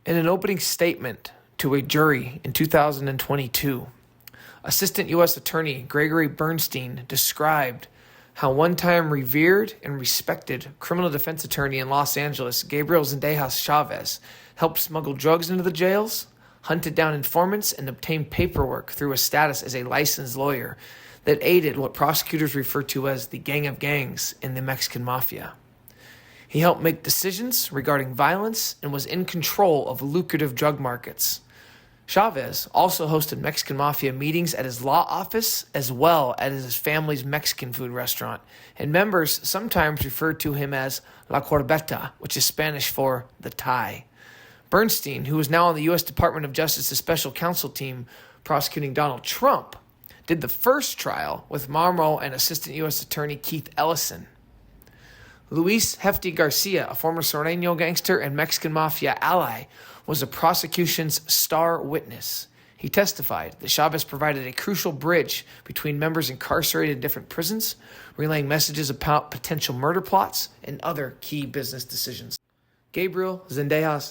In an opening statement to a jury in 2022, Assistant U.S. Attorney Gregory Bernstein described how one-time revered and respected criminal defense attorney in Los Angeles, Gabriel Chavez, helped smuggle drugs into the jails, hunted down informants, and obtained paperwork through a status as a licensed lawyer that aided what prosecutors refer to as the gang of gangs in the Mexican Mafia. He helped make decisions regarding violence and was in control of lucrative drug markets. Chavez also hosted Mexican Mafia meetings at his law office as well as his family's Mexican food restaurant, and members sometimes referred to him as La Corbeta, which is Spanish for the tie. Bernstein, who is now on the U.S. Department of Justice's special counsel team prosecuting Donald Trump, did the first trial with Marmo and Assistant U.S. Attorney Keith Ellison. Luis Hefty Garcia, a former Sureño gangster and Mexican Mafia ally, was the prosecution's star witness. He testified that Chavez provided a crucial bridge between members incarcerated in different prisons, relaying messages about potential murder plots and other key business decisions. Gabriel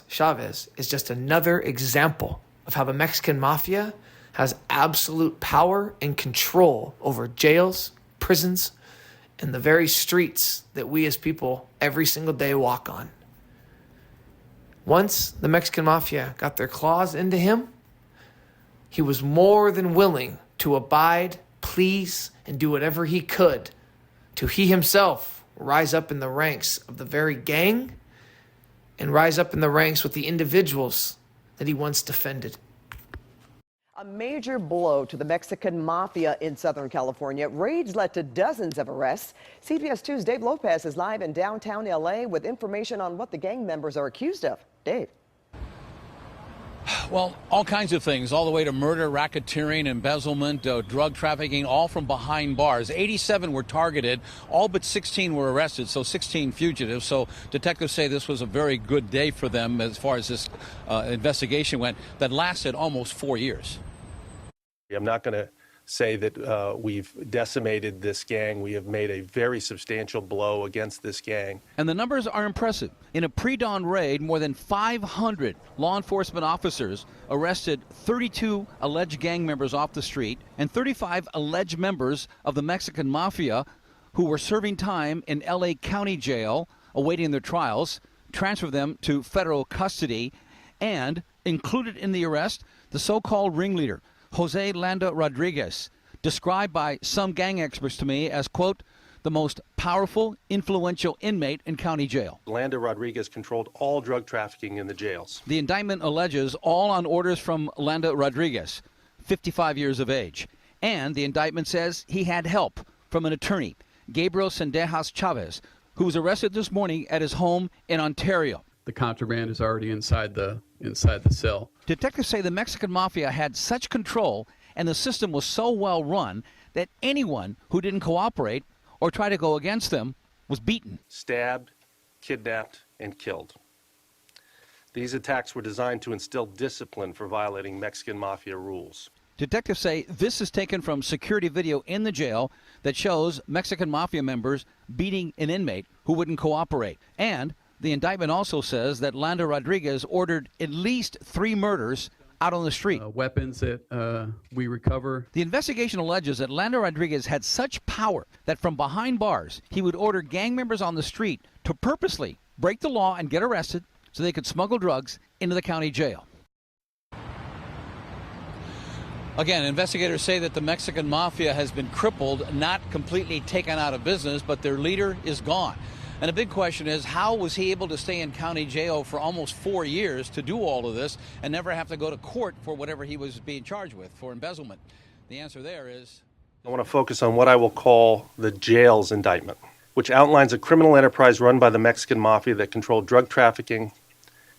Chavez is just another example of how the Mexican Mafia has absolute power and control over jails, prisons, and the very streets that we as people every single day walk on. Once the Mexican Mafia got their claws into him, he was more than willing to abide, please, and do whatever he could to he himself rise up in the ranks of the very gang and rise up in the ranks with the individuals that he once defended. A major blow to the Mexican Mafia in Southern California. Raids led to dozens of arrests. CBS 2's Dave Lopez is live in downtown L.A. with information on what the gang members are accused of. Dave. Well, all kinds of things, all the way to murder, racketeering, embezzlement, drug trafficking, all from behind bars. 87 were targeted, all but 16 were arrested, so 16 fugitives. So detectives say this was a very good day for them as far as this investigation went that lasted almost 4 years. I'm not going to say that we've decimated this gang. We have made a very substantial blow against this gang. And the numbers are impressive. In a pre-dawn raid, more than 500 law enforcement officers arrested 32 alleged gang members off the street and 35 alleged members of the Mexican Mafia who were serving time in L.A. County Jail awaiting their trials, transferred them to federal custody, and included in the arrest the so-called ringleader, Jose Landa-Rodriguez, described by some gang experts to me as, quote, the most powerful, influential inmate in county jail. Landa-Rodriguez controlled all drug trafficking in the jails. The indictment alleges all on orders from Landa-Rodriguez, 55 years of age. And the indictment says he had help from an attorney, Gabriel Chavez, who was arrested this morning at his home in Ontario. The contraband is already inside the cell. Detectives say the Mexican Mafia had such control and the system was so well run that anyone who didn't cooperate or try to go against them was beaten, stabbed, kidnapped, and killed. These attacks were designed to instill discipline for violating Mexican Mafia rules. Detectives say this is taken from security video in the jail that shows Mexican Mafia members beating an inmate who wouldn't cooperate. And the indictment also says that Landa-Rodriguez ordered at least 3 murders out on the street. Weapons that we recover. The investigation alleges that Landa-Rodriguez had such power that from behind bars, he would order gang members on the street to purposely break the law and get arrested so they could smuggle drugs into the county jail. Again, investigators say that the Mexican Mafia has been crippled, not completely taken out of business, but their leader is gone. And the big question is, how was he able to stay in county jail for almost 4 years to do all of this and never have to go to court for whatever he was being charged with for embezzlement? The answer there is... I want to focus on what I will call the jails indictment, which outlines a criminal enterprise run by the Mexican Mafia that controlled drug trafficking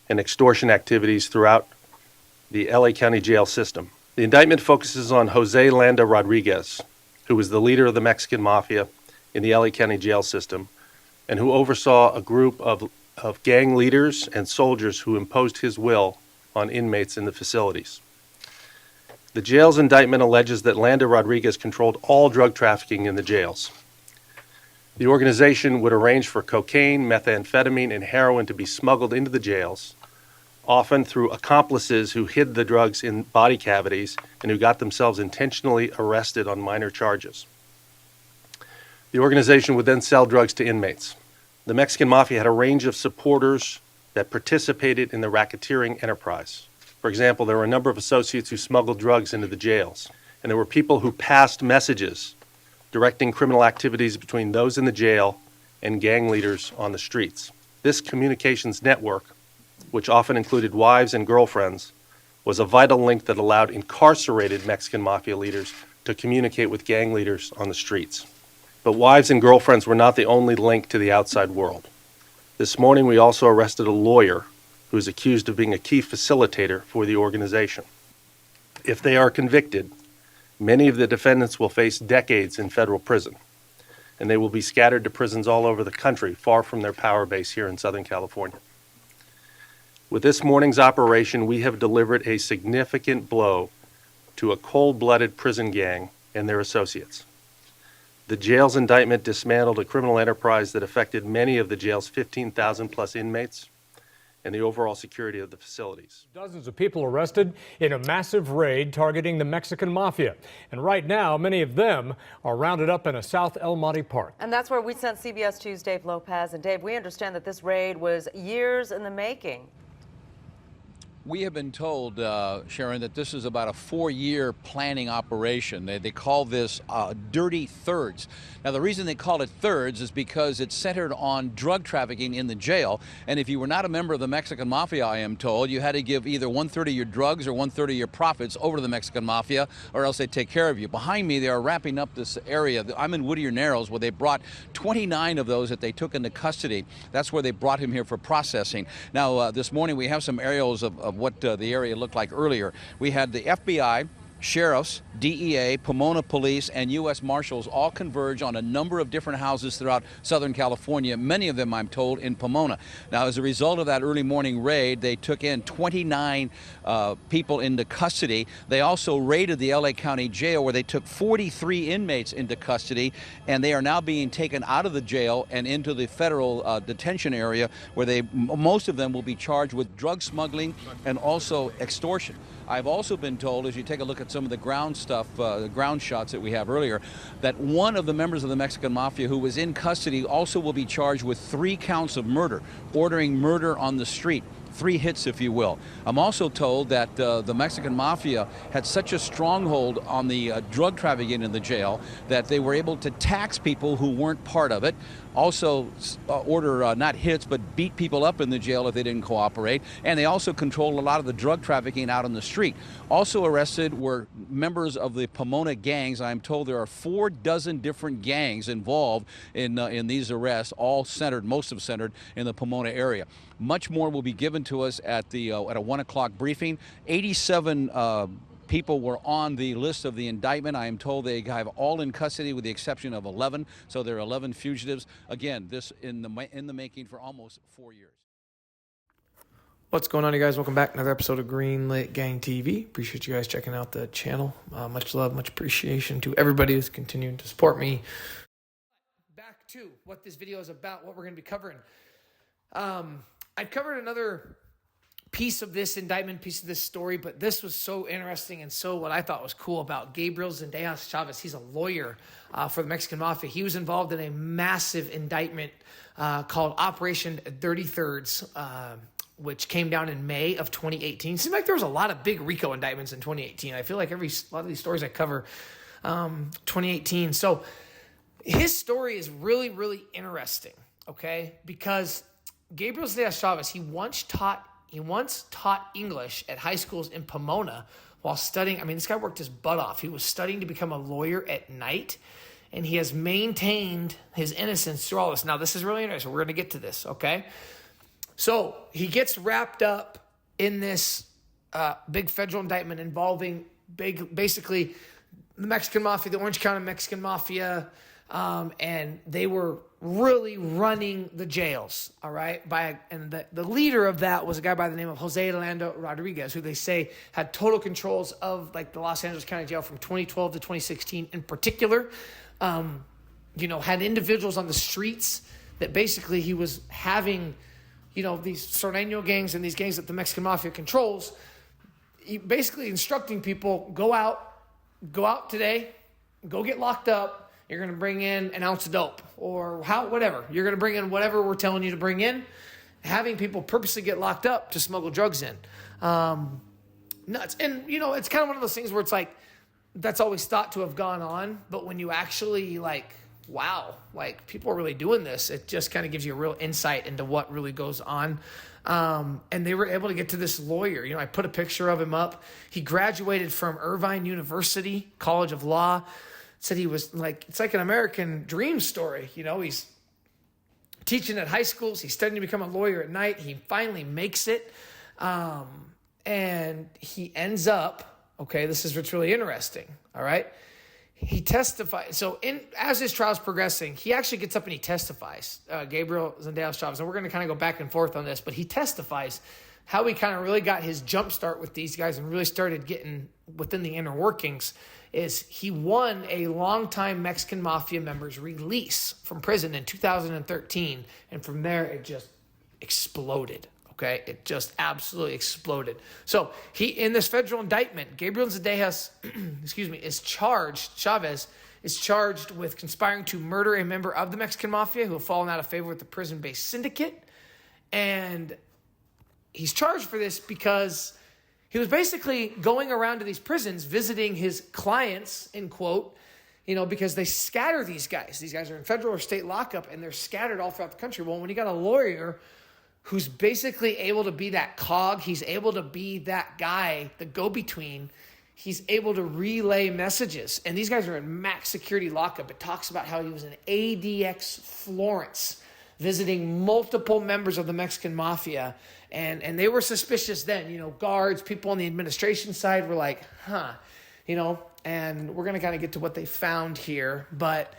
and extortion activities throughout the LA County jail system. The indictment focuses on Jose Landa-Rodriguez, who was the leader of the Mexican Mafia in the LA County jail system, and who oversaw a group of gang leaders and soldiers who imposed his will on inmates in the facilities. The jail's indictment alleges that Landa-Rodriguez controlled all drug trafficking in the jails. The organization would arrange for cocaine, methamphetamine, and heroin to be smuggled into the jails, often through accomplices who hid the drugs in body cavities and who got themselves intentionally arrested on minor charges. The organization would then sell drugs to inmates. The Mexican Mafia had a range of supporters that participated in the racketeering enterprise. For example, there were a number of associates who smuggled drugs into the jails, and there were people who passed messages directing criminal activities between those in the jail and gang leaders on the streets. This communications network, which often included wives and girlfriends, was a vital link that allowed incarcerated Mexican Mafia leaders to communicate with gang leaders on the streets. But wives and girlfriends were not the only link to the outside world. This morning, we also arrested a lawyer who is accused of being a key facilitator for the organization. If they are convicted, many of the defendants will face decades in federal prison, and they will be scattered to prisons all over the country, far from their power base here in Southern California. With this morning's operation, we have delivered a significant blow to a cold-blooded prison gang and their associates. The jail's indictment dismantled a criminal enterprise that affected many of the jail's 15,000 plus inmates and the overall security of the facilities. Dozens of people arrested in a massive raid targeting the Mexican Mafia. And right now, many of them are rounded up in a South El Monte park. And that's where we sent CBS 2's Dave Lopez. And Dave, we understand that this raid was years in the making. We have been told, Sharon, that this is about a 4-year planning operation. They call this Dirty Thirds. Now, the reason they call it Thirds is because it's centered on drug trafficking in the jail. And if you were not a member of the Mexican Mafia, I am told, you had to give either 1/3 of your drugs or 1/3 of your profits over to the Mexican Mafia, or else they'd take care of you. Behind me, they are wrapping up this area. I'm in Whittier Narrows, where they brought 29 of those that they took into custody. That's where they brought him here for processing. Now, this morning, we have some aerials of what the area looked like earlier. We had the FBI, sheriffs, DEA, Pomona Police, and U.S. Marshals all converge on a number of different houses throughout Southern California, many of them, I'm told, in Pomona. Now, as a result of that early morning raid, they took in 29 people into custody. They also raided the L.A. County Jail, where they took 43 inmates into custody, and they are now being taken out of the jail and into the federal detention area, where most of them will be charged with drug smuggling and also extortion. I've also been told, as you take a look at some of the ground stuff, the ground shots that we have earlier, that one of the members of the Mexican Mafia who was in custody also will be charged with 3 counts of murder, ordering murder on the street. 3 hits, if you will. I'm also told that the Mexican Mafia had such a stronghold on the drug trafficking in the jail that they were able to tax people who weren't part of it, also order not hits but beat people up in the jail if they didn't cooperate, and they also controlled a lot of the drug trafficking out on the street. Also arrested were members of the Pomona gangs. I'm told there are 4 dozen different gangs involved in these arrests, all centered, most of them centered in the Pomona area. Much more will be given to us at a 1 o'clock briefing. 87 people were on the list of the indictment. I am told they have all in custody with the exception of 11, so there are 11 fugitives. Again, this in the making for almost 4 years. What's going on, you guys? Welcome back to another episode of Greenlit Gang TV. Appreciate you guys checking out the channel. Much love, much appreciation to everybody who's continuing to support me. Back to what this video is about, what we're going to be covering. I've covered another piece of this indictment, piece of this story, but this was so interesting, and so what I thought was cool about Gabriel Chavez. He's a lawyer for the Mexican Mafia. He was involved in a massive indictment called Operation Dirty Thirds, which came down in May of 2018. Seems like there was a lot of big RICO indictments in 2018. I feel like a lot of these stories I cover 2018. So his story is really, really interesting, okay? Because Gabriel Chavez, he once taught English at high schools in Pomona while studying. I mean, this guy worked his butt off. He was studying to become a lawyer at night, and he has maintained his innocence through all this. Now, this is really interesting. We're going to get to this, okay? So he gets wrapped up in this big federal indictment involving basically the Mexican Mafia, the Orange County Mexican Mafia, and they were really running the jails, all right? And the leader of that was a guy by the name of Jose Landa-Rodriguez, who they say had total controls of like the Los Angeles County Jail from 2012 to 2016 in particular. Had individuals on the streets that basically he was having, these Sorneño gangs and these gangs that the Mexican Mafia controls, basically instructing people, go out today, go get locked up. You're going to bring in an ounce of dope or whatever. You're going to bring in whatever we're telling you to bring in, having people purposely get locked up to smuggle drugs in. Nuts. And, it's kind of one of those things where it's like, that's always thought to have gone on. But when you actually wow, people are really doing this, it just kind of gives you a real insight into what really goes on. And they were able to get to this lawyer. I put a picture of him up. He graduated from Irvine University College of Law. Said he was it's like an American dream story. He's teaching at high schools. He's studying to become a lawyer at night. He finally makes it. And he ends up, okay, this is what's really interesting, all right? He testifies. So as his trial's progressing, he actually gets up and he testifies, Gabriel Chavez. And we're going to kind of go back and forth on this, but he testifies how he kind of really got his jump start with these guys and really started getting within the inner workings is he won a longtime Mexican Mafia member's release from prison in 2013. And from there, it just exploded. Okay, it just absolutely exploded. So in this federal indictment, Gabriel Chavez, Chavez is charged with conspiring to murder a member of the Mexican Mafia who have fallen out of favor with the prison-based syndicate. And he's charged for this because he was basically going around to these prisons, visiting his clients, in quote, because they scatter these guys. These guys are in federal or state lockup, and they're scattered all throughout the country. Well, when you got a lawyer who's basically able to be that cog, he's able to be that guy, the go-between, he's able to relay messages. And these guys are in max security lockup. It talks about how he was in ADX Florence, visiting multiple members of the Mexican Mafia. And they were suspicious then. Guards, people on the administration side were like, and we're going to kind of get to what they found here. But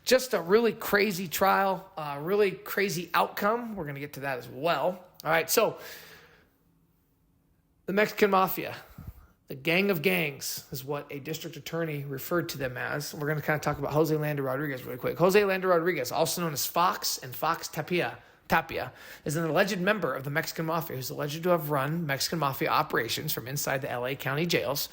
just a really crazy trial, really crazy outcome. We're going to get to that as well. All right, so the Mexican Mafia, the gang of gangs is what a district attorney referred to them as. We're going to kind of talk about Jose Landa-Rodriguez really quick. Jose Landa-Rodriguez, also known as Fox and Fox Tapia, is an alleged member of the Mexican Mafia who's alleged to have run Mexican Mafia operations from inside the LA County jails,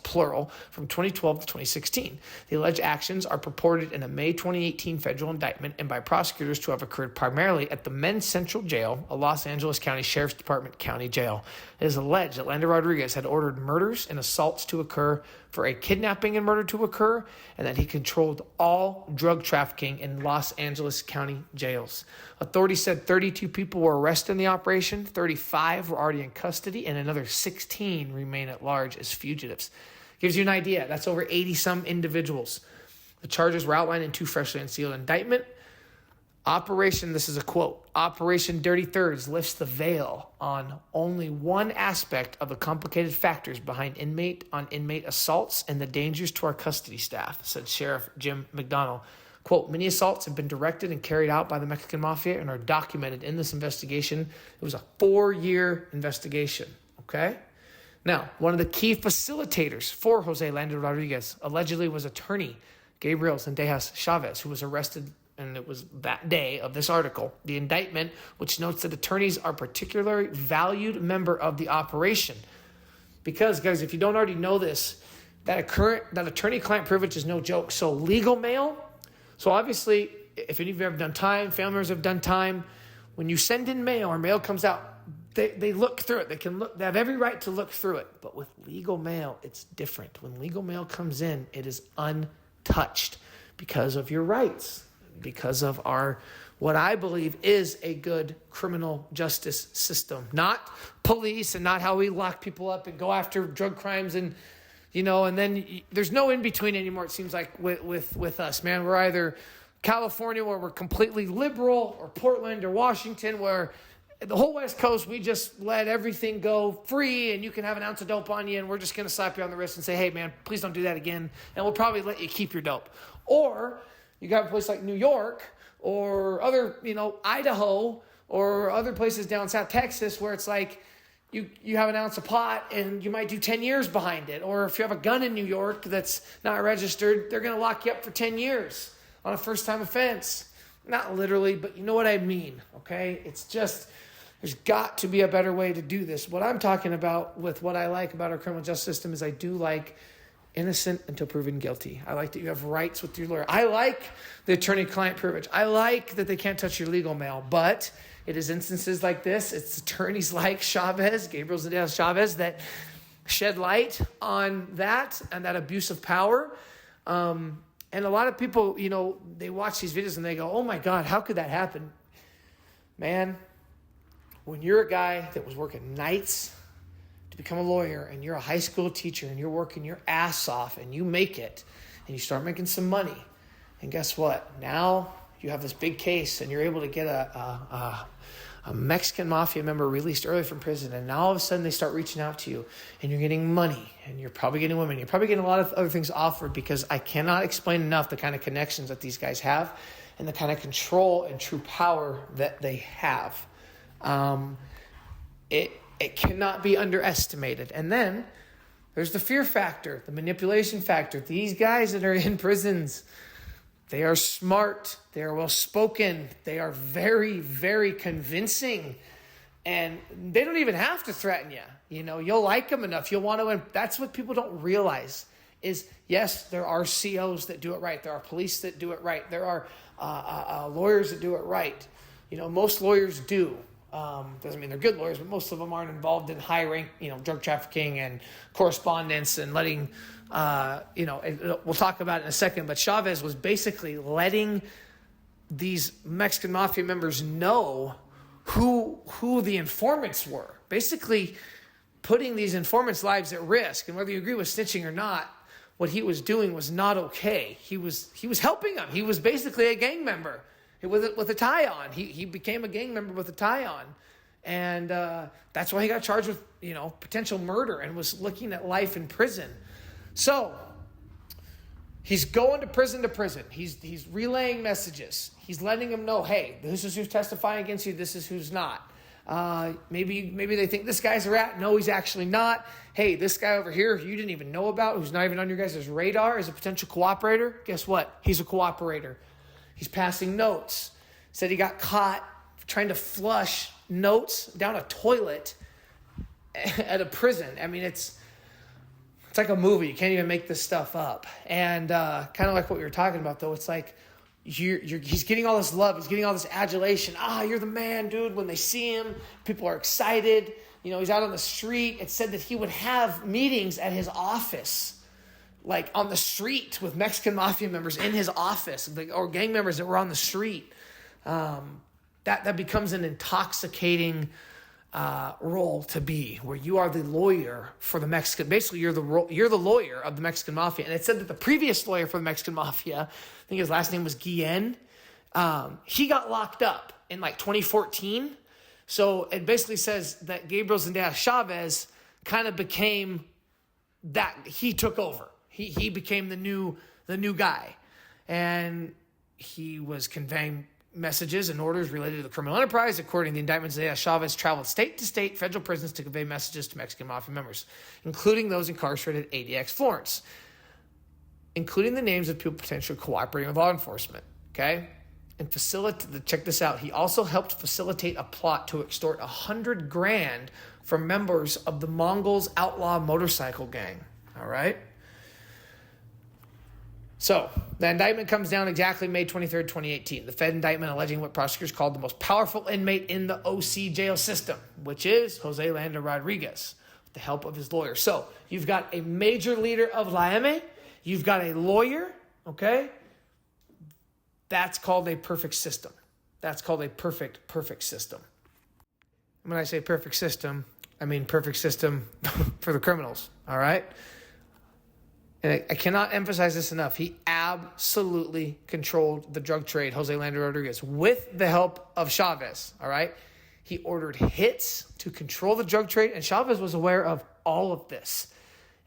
plural, from 2012 to 2016. The alleged actions are purported in a May 2018 federal indictment and by prosecutors to have occurred primarily at the Men's Central Jail, a Los Angeles County Sheriff's Department county jail. It is alleged that Landa-Rodriguez had ordered murders and assaults to occur, for a kidnapping and murder to occur, and that he controlled all drug trafficking in Los Angeles County jails. Authorities said 32 people were arrested in the operation, 35 were already in custody, and another 16 remain at large as fugitives. Gives you an idea. That's over 80-some individuals. The charges were outlined in two freshly unsealed indictment. This is a quote, Operation Dirty Thirds lifts the veil on only one aspect of the complicated factors behind inmate-on-inmate assaults and the dangers to our custody staff, said Sheriff Jim McDonnell. Quote, many assaults have been directed and carried out by the Mexican Mafia and are documented in this investigation. It was a 4-year investigation, okay? Now, one of the key facilitators for Jose Landa-Rodriguez allegedly was attorney Gabriel Chavez, who was arrested, and it was that day of this article. The indictment, which notes that attorneys are a particularly valued member of the operation. Because, guys, if you don't already know this, that attorney-client privilege is no joke. So legal mail, so obviously, if any of you have done time, family members have done time, when you send in mail or mail comes out, they look through it. They have every right to look through it. But with legal mail, it's different. When legal mail comes in, it is untouched because of your rights, because of what I believe is a good criminal justice system. Not police and not how we lock people up and go after drug crimes and then there's no in between anymore, it seems like, with us, man. We're either California, where we're completely liberal, or Portland or Washington, where the whole West Coast, we just let everything go free and you can have an ounce of dope on you and we're just going to slap you on the wrist and say, hey, man, please don't do that again. And we'll probably let you keep your dope. Or you got a place like New York or other, Idaho or other places down South Texas where it's like, You have an ounce of pot and you might do 10 years behind it. Or if you have a gun in New York that's not registered, they're going to lock you up for 10 years on a first-time offense. Not literally, but you know what I mean, okay? It's just, there's got to be a better way to do this. What I'm talking about with what I like about our criminal justice system is I do like innocent until proven guilty. I like that you have rights with your lawyer. I like the attorney-client privilege. I like that they can't touch your legal mail, but it is instances like this. It's attorneys like Chavez, Gabriel Chavez, that shed light on that and that abuse of power. And a lot of people, you know, they watch these videos and they go, oh my God, how could that happen? Man, when you're a guy that was working nights to become a lawyer and you're a high school teacher and you're working your ass off and you make it and you start making some money, and guess what? Now you have this big case and you're able to get a Mexican Mafia member released early from prison, and now all of a sudden they start reaching out to you and you're getting money and you're probably getting women. You're probably getting a lot of other things offered, because I cannot explain enough the kind of connections that these guys have and the kind of control and true power that they have. It cannot be underestimated. And then there's the fear factor, the manipulation factor. These guys that are in prisons, they are smart, they are well-spoken, they are very, very convincing, and they don't even have to threaten you. You know, you'll like them enough, you'll want to. That's what people don't realize is, yes, there are COs that do it right. There are police that do it right. There are lawyers that do it right. You know, most lawyers do. Doesn't mean they're good lawyers, but most of them aren't involved in high rank, drug trafficking and correspondence and letting, we'll talk about it in a second, but Chavez was basically letting these Mexican Mafia members know who the informants were, basically putting these informants' lives at risk. And whether you agree with snitching or not, what he was doing was not okay. He was helping them. He was basically a gang member with a tie on. He became a gang member with a tie on. And that's why he got charged with, potential murder and was looking at life in prison. So he's going to prison. He's relaying messages. He's letting them know, hey, this is who's testifying against you. This is who's not. Maybe they think this guy's a rat. No, he's actually not. Hey, this guy over here who you didn't even know about, who's not even on your guys' radar, is a potential cooperator. Guess what? He's a cooperator. He's passing notes. Said he got caught trying to flush notes down a toilet at a prison. I mean, it's like a movie. You can't even make this stuff up. And kind of like what we were talking about, though, it's like he's getting all this love. He's getting all this adulation. You're the man, dude. When they see him, people are excited. He's out on the street. It said that he would have meetings at his office, like on the street, with Mexican Mafia members in his office, or gang members that were on the street. That becomes an intoxicating role to be, where you are the lawyer for the Mexican. Basically, you're the lawyer of the Mexican Mafia. And it said that the previous lawyer for the Mexican Mafia, I think his last name was Guillen, he got locked up in 2014. So it basically says that Gabriel Chavez kind of became that. He took over. He became the new guy, and he was conveying messages and orders related to the criminal enterprise. According to the indictments, Chavez traveled state to state federal prisons to convey messages to Mexican Mafia members, including those incarcerated at ADX Florence, including the names of people potentially cooperating with law enforcement. Okay, and check this out. He also helped facilitate a plot to extort $100,000 from members of the Mongols outlaw motorcycle gang. All right. So the indictment comes down exactly May 23rd, 2018. The Fed indictment alleging what prosecutors called the most powerful inmate in the OC jail system, which is Jose Landa-Rodriguez, with the help of his lawyer. So you've got a major leader of La M. You've got a lawyer, okay? That's called a perfect system. That's called a perfect system. When I say perfect system, I mean perfect system for the criminals, all right? And I cannot emphasize this enough. He absolutely controlled the drug trade, Jose Landa-Rodriguez, with the help of Chavez, all right? He ordered hits to control the drug trade, and Chavez was aware of all of this.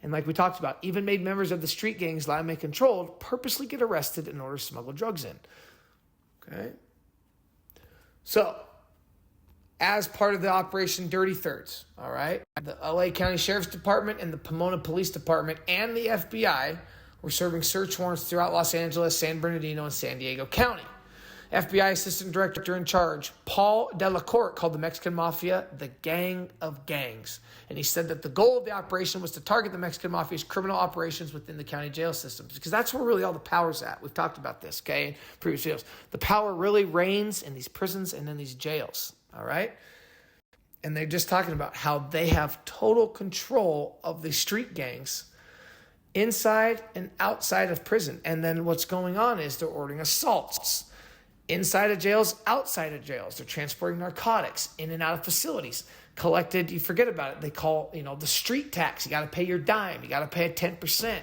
And like we talked about, even made members of the street gangs Landa controlled purposely get arrested in order to smuggle drugs in. Okay? So, as part of the Operation Dirty Thirds, all right, the LA County Sheriff's Department and the Pomona Police Department and the FBI were serving search warrants throughout Los Angeles, San Bernardino, and San Diego County. FBI Assistant Director in Charge, Paul Delacourt, called the Mexican Mafia the gang of gangs. And he said that the goal of the operation was to target the Mexican Mafia's criminal operations within the county jail systems, because that's where really all the power's at. We've talked about this, okay, in previous videos. The power really reigns in these prisons and in these jails, all right? And they're just talking about how they have total control of the street gangs inside and outside of prison. And then what's going on is they're ordering assaults inside of jails, outside of jails. They're transporting narcotics in and out of facilities. Collected, you forget about it. They call, the street tax. You got to pay your dime. You got to pay a 10%.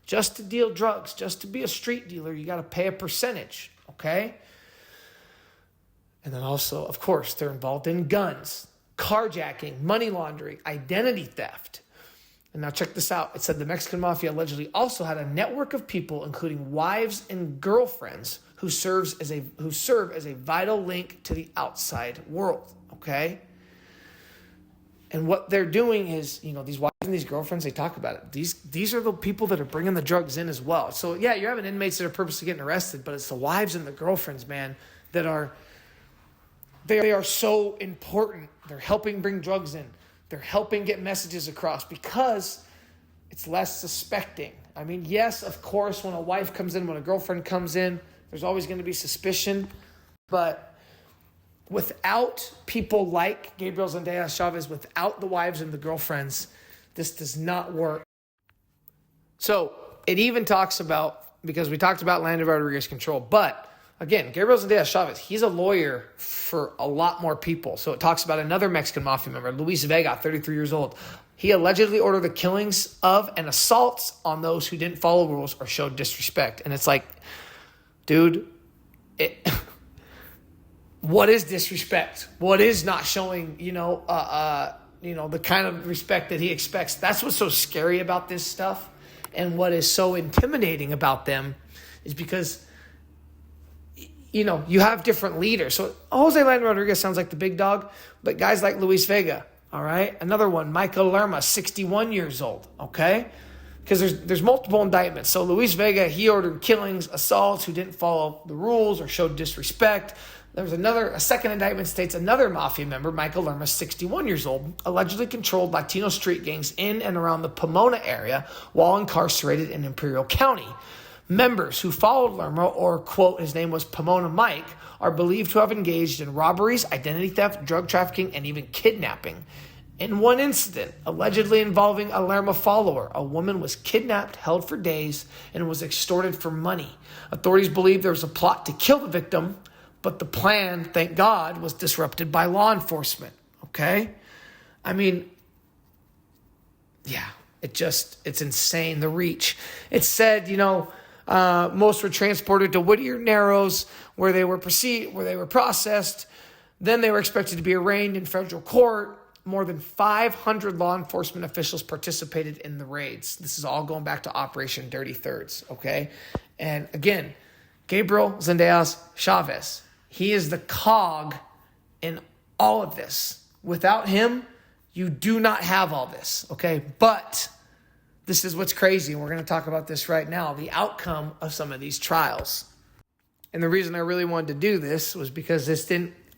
Just to deal drugs, just to be a street dealer, you got to pay a percentage, okay? And then also, of course, they're involved in guns, carjacking, money laundering, identity theft. And now check this out. It said the Mexican Mafia allegedly also had a network of people, including wives and girlfriends, who serve as a vital link to the outside world, okay? And what they're doing is, these wives and these girlfriends, they talk about it. These are the people that are bringing the drugs in as well. So, yeah, you're having inmates that are purposely getting arrested, but it's the wives and the girlfriends, man, that they are so important. They're helping bring drugs in. They're helping get messages across because it's less suspecting. I mean, yes, of course, when a wife comes in, when a girlfriend comes in, there's always going to be suspicion. But without people like Gabriel Chavez, without the wives and the girlfriends, this does not work. So it even talks about, because we talked about Landa-Rodriguez control, but again, Gabriel Chavez, he's a lawyer for a lot more people. So it talks about another Mexican Mafia member, Luis Vega, 33 years old. He allegedly ordered the killings of and assaults on those who didn't follow rules or showed disrespect. And it's like, dude, what is disrespect? What is not showing, the kind of respect that he expects? That's what's so scary about this stuff. And what is so intimidating about them is because, you have different leaders. So Jose Landa-Rodriguez sounds like the big dog, but guys like Luis Vega, all right? Another one, Michael Lerma, 61 years old, okay? Because there's multiple indictments. So Luis Vega, he ordered killings, assaults, who didn't follow the rules or showed disrespect. There's a second indictment states another mafia member, Michael Lerma, 61 years old, allegedly controlled Latino street gangs in and around the Pomona area while incarcerated in Imperial County. Members who followed Lerma, or, quote, his name was Pomona Mike, are believed to have engaged in robberies, identity theft, drug trafficking, and even kidnapping. In one incident, allegedly involving a Lerma follower, a woman was kidnapped, held for days, and was extorted for money. Authorities believe there was a plot to kill the victim, but the plan, thank God, was disrupted by law enforcement, okay? I mean, yeah, it's insane, the reach. It said, most were transported to Whittier Narrows, where they were processed. Then they were expected to be arraigned in federal court. More than 500 law enforcement officials participated in the raids. This is all going back to Operation Dirty Thirds, okay? And again, Gabriel Chavez, he is the cog in all of this. Without him, you do not have all this, okay? But this is what's crazy, and we're going to talk about this right now, the outcome of some of these trials. And the reason I really wanted to do this was because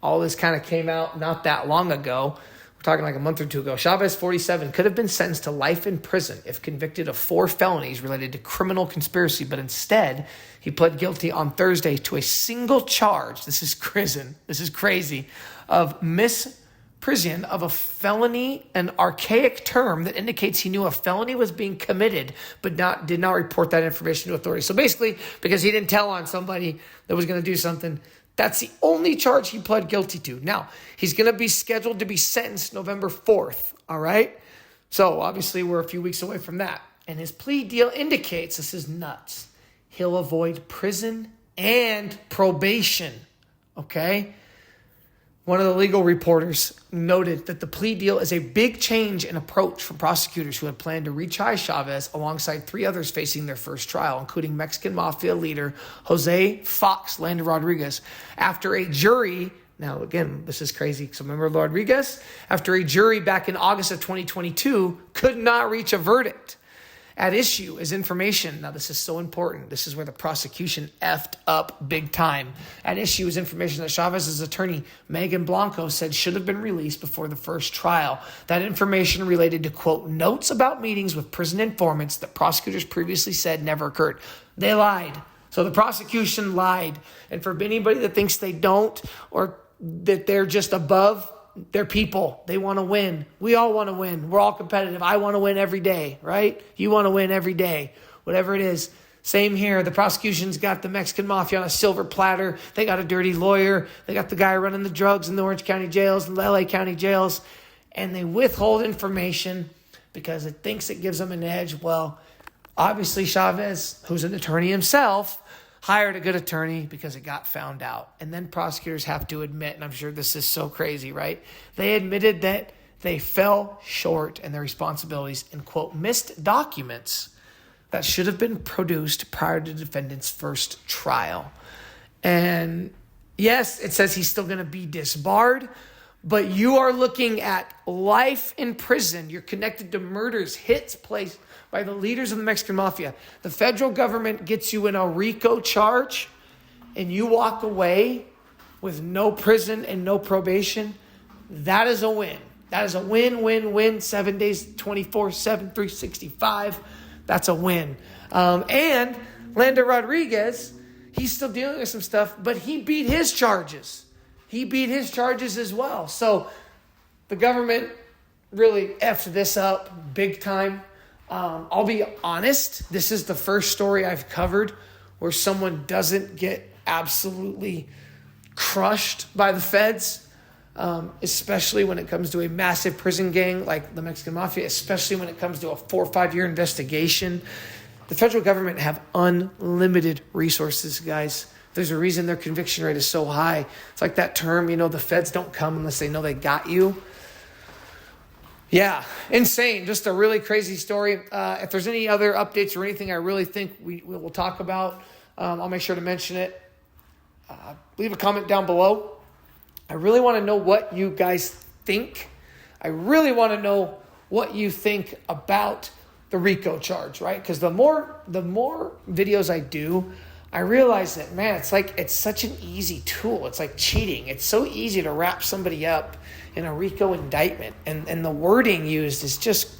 all this kind of came out not that long ago. We're talking like a month or two ago. Chavez, 47, could have been sentenced to life in prison if convicted of 4 felonies related to criminal conspiracy, but instead he pled guilty on Thursday to a single charge. This is crazy, of misprision of a felony, an archaic term that indicates he knew a felony was being committed, but did not report that information to authorities. So basically, because he didn't tell on somebody that was going to do something, that's the only charge he pled guilty to. Now, he's going to be scheduled to be sentenced November 4th, all right? So, obviously, we're a few weeks away from that. And his plea deal indicates, this is nuts, he'll avoid prison and probation, okay? One of the legal reporters noted that the plea deal is a big change in approach from prosecutors who had planned to retry Chavez alongside 3 others facing their first trial, including Mexican Mafia leader Jose Landa-Rodriguez. After a jury, now again, this is crazy, because remember Rodriguez? After a jury back in August of 2022 could not reach a verdict. At issue is information. Now, this is so important. This is where the prosecution effed up big time. At issue is information that Chavez's attorney, Megan Blanco, said should have been released before the first trial. That information related to, quote, notes about meetings with prison informants that prosecutors previously said never occurred. They lied. So the prosecution lied. And for anybody that thinks they don't, or that they're just above, they're people. They want to win. We all want to win. We're all competitive. I want to win every day, right? You want to win every day, whatever it is. Same here. The prosecution's got the Mexican Mafia on a silver platter. They got a dirty lawyer. They got the guy running the drugs in the Orange County jails and the LA County jails. And they withhold information because it thinks it gives them an edge. Well, obviously Chavez, who's an attorney himself, hired a good attorney because it got found out. And then prosecutors have to admit, and I'm sure this is so crazy, right? They admitted that they fell short in their responsibilities and, quote, missed documents that should have been produced prior to the defendant's first trial. And yes, it says he's still going to be disbarred, but you are looking at life in prison. You're connected to murders, hits placed by the leaders of the Mexican Mafia. The federal government gets you in a RICO charge and you walk away with no prison and no probation. That is a win. That is a win, win, win. 7 days, 24/7, 365. That's a win. And Landa-Rodriguez, he's still dealing with some stuff, but he beat his charges. He beat his charges as well. So the government really effed this up big time. I'll be honest, this is the first story I've covered where someone doesn't get absolutely crushed by the feds, especially when it comes to a massive prison gang like the Mexican Mafia, especially when it comes to a 4 or 5 year investigation. The federal government have unlimited resources, guys. There's a reason their conviction rate is so high. It's like that term, the feds don't come unless they know they got you. Yeah, insane. Just a really crazy story. If there's any other updates or anything I really think we will talk about, I'll make sure to mention it. Leave a comment down below. I really want to know what you guys think. I really want to know what you think about the RICO charge, right? Because the more videos I do, I realize that, man, it's such an easy tool. It's like cheating. It's so easy to wrap somebody up in a RICO indictment. And the wording used is just,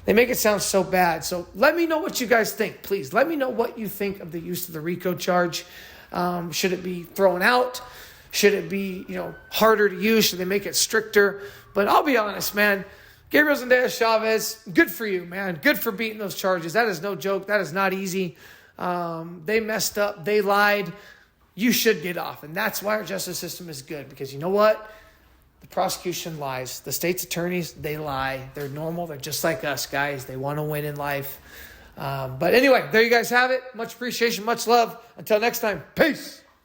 they make it sound so bad. So let me know what you guys think, please. Let me know what you think of the use of the RICO charge. Should it be thrown out? Should it be, harder to use? Should they make it stricter? But I'll be honest, man. Gabriel Chavez, good for you, man. Good for beating those charges. That is no joke. That is not easy. They messed up. They lied. You should get off. And that's why our justice system is good. Because you know what? The prosecution lies. The state's attorneys, they lie. They're normal. They're just like us, guys. They want to win in life. But anyway, there you guys have it. Much appreciation, much love. Until next time, peace.